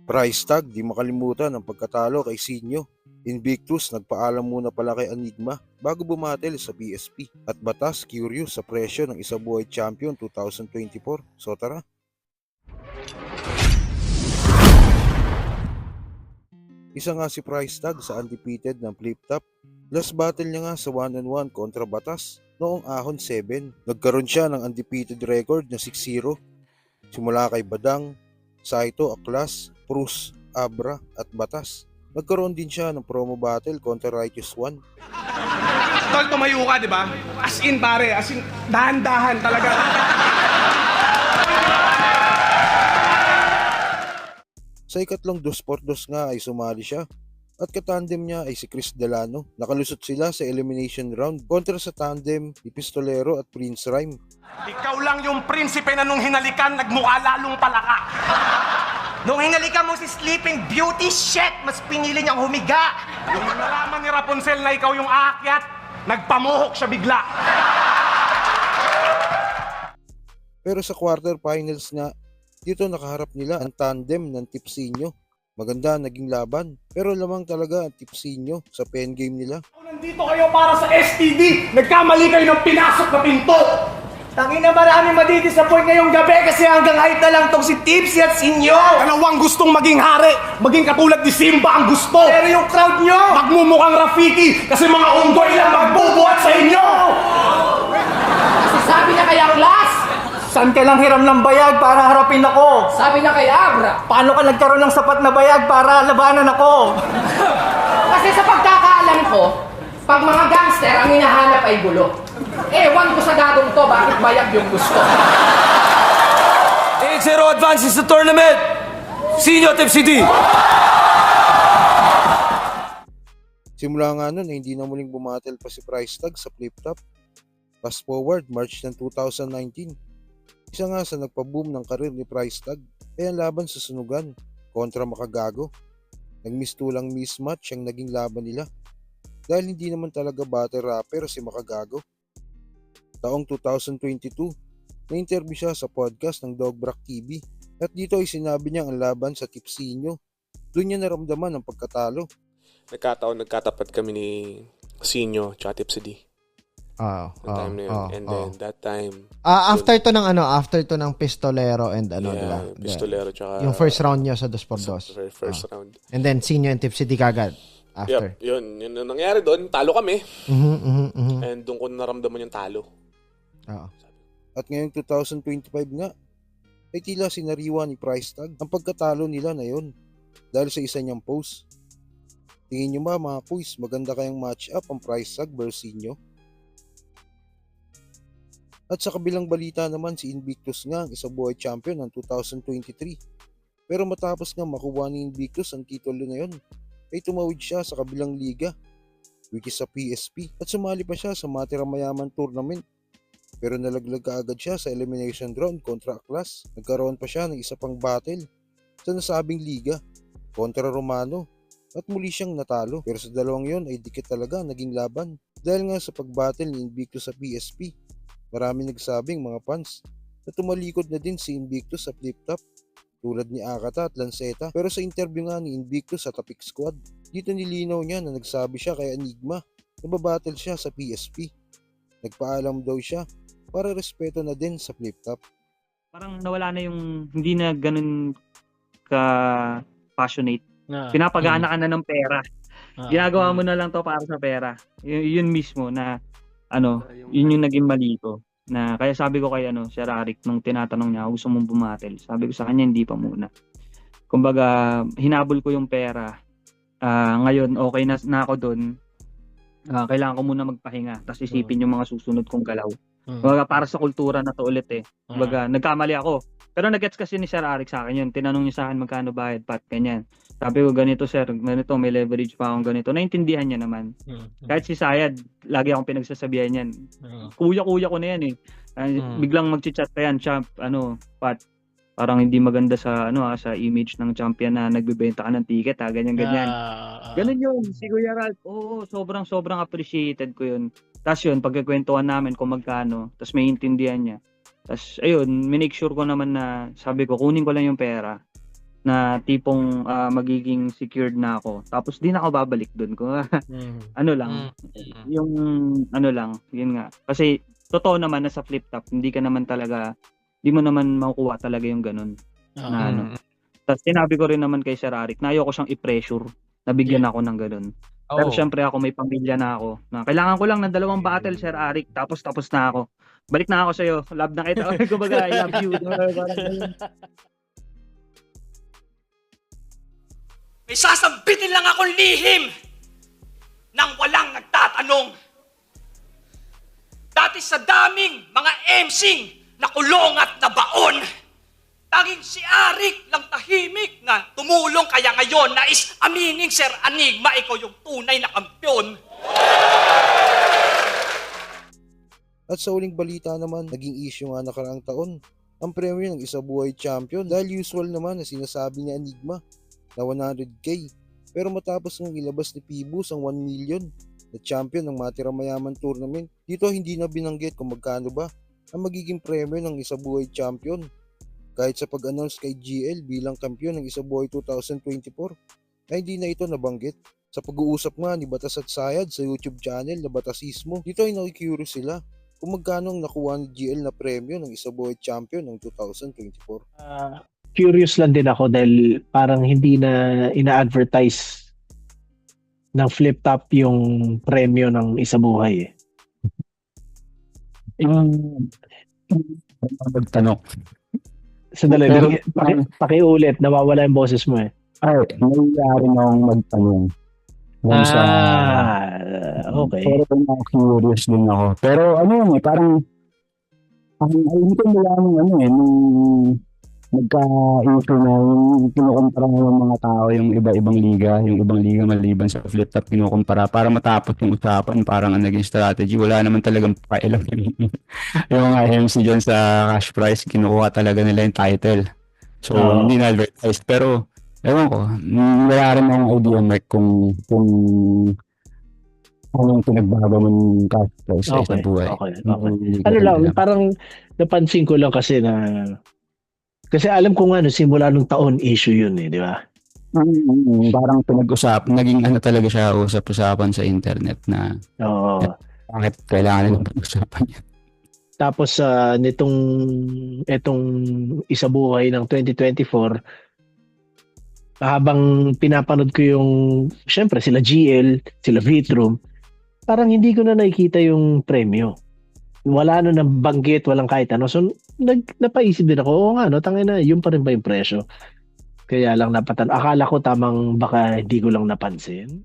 Price tag, di makalimutan ang pagkatalo kay Sinyo. Invictus nagpaalam muna pala kay Enigma bago bumatel sa PSP. At Batas curious sa presyo ng Isabuhay Champion 2024. So tara! Isa nga si Price tag sa undefeated ng flip top. Last battle niya nga sa 1-on-1 kontra Batas noong Ahon 7. Nagkaroon siya ng undefeated record na 6-0. Simula kay Badang, Saito, Aklas, Prus, Abra at Batas. Nagkaroon din siya ng promo battle kontra Righteous One. Tol, tumayo ka, di ba? As in, pare. As in, dahan-dahan talaga. Sa ikatlong 2x2 nga ay sumali siya at katandem niya ay si Chris Delano. Nakalusot sila sa elimination round kontra sa tandem ni Pistolero at Prince Rhyme. Ikaw lang yung prinsipe na nung hinalikan, nagmukha lalong palaka. Nung hinalikan mo si Sleeping Beauty, shit, mas pinili niyang humiga. Yung nalaman ni Rapunzel na ikaw yung aakyat, nagpamuhok siya bigla. Pero sa quarterfinals nga, dito nakaharap nila ang tandem ng Tipsinyo. Maganda naging laban, pero lamang talaga ang Tipsinyo sa pen game nila. Nandito kayo para sa STD, nagkamali kayo ng pinasok na pinto. Tangina, marami madidisappoint ngayong gabi kasi hanggang height na lang tong si Tipsy at Sinyo. Dalawang gustong maging hari, maging katulad ni Simba ang gusto. Pero yung crowd nyo, Magmumukhang Rafiki kasi mga unggoy lang magbubuhat sa inyo. sabi na kay Aklas, Saan ka lang hiram ng bayag para harapin ako? sabi na kay Abra. Paano ka nagkaroon ng sapat na bayag para labanan ako? Kasi sa pagkakaalam ko, pag mga gangster ang hinahanap ay gulo. Ewan ko sa gagong to, bakit bayag yung gusto. 8-0 advances the tournament. Senior Tipsy D. Simula nga nun ay hindi na muling bumatel pa si Price tag sa flip top. Fast forward, March ng 2019. Isa nga sa nagpa-boom ng karir ni Price tag ay ang laban sa Sunugan kontra Makagago. Nagmistulang mismatch ang naging laban nila dahil hindi naman talaga battle rapper si Makagago. Taong 2022, na-interview siya sa podcast ng Dogbrak TV at dito ay sinabi niya ang laban sa Tipsinyo. Doon niya naramdaman ang pagkatalo. Nagkatapat kami ni Sinyo tsaka Tipsy D. Time na yun. And then that time... after to ng Pistolero and diba? Pistolero tsaka... Yung first round niya sa 2x2. First round. And then Sinyo and Tipsy D kagad after. Yep, yun ang nangyari doon. Talo kami. Mhm. And doon ko naramdaman yung talo. Oo. At ngayong 2025 nga, ay tila sinariwa ni Price tag ang pagkatalo nila na yon dahil sa isa niyang post. Tingin niyo ba mga kuys, maganda kayang match up ang Price tag versus Sinyo? At sa kabilang balita naman si Invictus nga ang Isabuhay Champion ng 2023. Pero matapos nga makuha ni Invictus ang titulo na yon, ay tumawid siya sa kabilang liga, which is sa PSP, at sumali pa siya sa Matira Mayaman Tournament. Pero nalaglag kaagad siya sa elimination round kontra Aklas. Nagkaroon pa siya ng isa pang battle sa nasabing liga kontra Romano at muli siyang natalo. Pero sa dalawang yon ay dikit talaga naging laban dahil nga sa pagbattle ni Invictus sa PSP. Marami nagsabing mga fans na tumalikod na din si Invictus sa flip top tulad ni Akata at Lanceta. Pero sa interview nga ni Invictus sa Topic Squad, dito nilinaw niya na nagsabi siya kay Enigma na babattle siya sa PSP. Nagpaalam daw siya para respeto na din sa flip top. Parang nawala na yung hindi na ganun ka passionate. Pinapagana ka na ng pera. Ginagawa mo na lang to para sa pera. Yun mismo na yun yung naging mali ko. Na kaya sabi ko kay Sir Arik nung tinatanong niya, gusto mong bumatel? Sabi ko sa kanya, hindi pa muna. Kumbaga, hinabol ko yung pera. Ngayon, okay na ako doon. Kailangan ko muna magpahinga. Tapos isipin yung mga susunod kong galaw. Kumbaga, para sa kultura na to ulit eh. Kumbaga, nagkamali ako. Pero nag-gets kasi ni Sir Arik sa akin yun. Tinanong niya sa akin magkano bayad, pat, ganyan. Sabi ko, ganito sir, ganito, may leverage pa akong ganito. Naintindihan niya naman. Kahit si Sayad, lagi akong pinagsasabihan yan. Kuya-kuya ko na yan eh. Biglang mag-chat pa yan, champ, pat, parang hindi maganda sa sa image ng champion na nagbebenta ka ng ticket, ganyan. Ganun yun, si Kuya Ralph. Oo, sobrang appreciated ko yun. Tapos yun, pagkakwentuhan namin kung magkano, tapos may intindihan niya. Tapos ayun, minake sure ko naman na sabi ko, kunin ko lang yung pera. na tipong magiging secured na ako. Tapos di na ako babalik doon. Kung ano lang, yung ano lang, yun nga. Kasi totoo naman na sa flip top, hindi mo naman makukuha talaga yung ganun. Na ano. Tapos sinabi ko rin naman kay Sir Arik na ayoko siyang i-pressure na bigyan ako ng ganun. Pero syempre ako may pamilya na ako. Na kailangan ko lang ng 2 battle, Sir Arik, tapos na ako. Balik na ako sa'yo. Love na kita. Kumbaga, I love you. May sasambitin lang akong lihim nang walang nagtatanong. Dati sa daming mga emsing na kulong at nabaon, tanging si Arik lang tahimik na tumulong, kaya ngayon nais aminin, Sir Enigma, ikaw yung tunay na kampiyon. At sa uling balita naman, naging issue nga nakaraang taon ang premyo ng isa buhay champion dahil usual naman na sinasabi ni Enigma na 100k. Pero matapos nung ilabas ni Pibus ang 1 million na champion ng Matira Mayaman Tournament, dito hindi na binanggit kung magkano ba ang magiging premyo ng isa buhay champion. Kahit sa pag-announce kay GL bilang kampiyon ng isa buhay 2024, ay hindi na ito nabanggit. Sa pag-uusap nga ni Batas at Sayad sa YouTube channel na Batasismo, dito ay nakikurious sila kung magkano ang nakuha ni GL na premyo ng isa buhay champion ng 2024. Curious lang din ako dahil parang hindi na ina-advertise ng flip top yung premyo ng isa buhay. Magtanong. Sandali, pakiulit, nawawala yung boses mo eh. Ay, nangyari na akong magtanong. Okay. Pero curious din ako. Pero ano yun parang alam ko mula nung nagka-intro na yung kinukumpara ng mga tao yung iba-ibang liga, maliban sa flip top kinukumpara para matapos yung usapan, parang ang naging strategy, wala naman talagang pakailan yung mga MC dyan sa cash prize, kinukuha talaga nila yung title. So, hindi na-advertised. Pero, ewan ko, wala rin akong idea, Mark, kung anong pinagbago ng cash prize sa isang buhay. Okay. Ano lang, parang napansin ko lang kasi kasi alam ko nga, simula nung taon issue yun di ba? Parang pinag-usap, naging talaga siya, usap-usapan sa internet na bakit kailangan nilang pag-usapan yan. Tapos itong isa buhay ng 2024, habang pinapanood ko yung, syempre sila GL, sila Vitrum, parang hindi ko na nakikita yung premyo. Wala na nabanggit, walang kahit ano. So, napaisip din ako, tangina, yun pa rin ba yung presyo? Kaya lang akala ko tamang baka hindi ko lang napansin.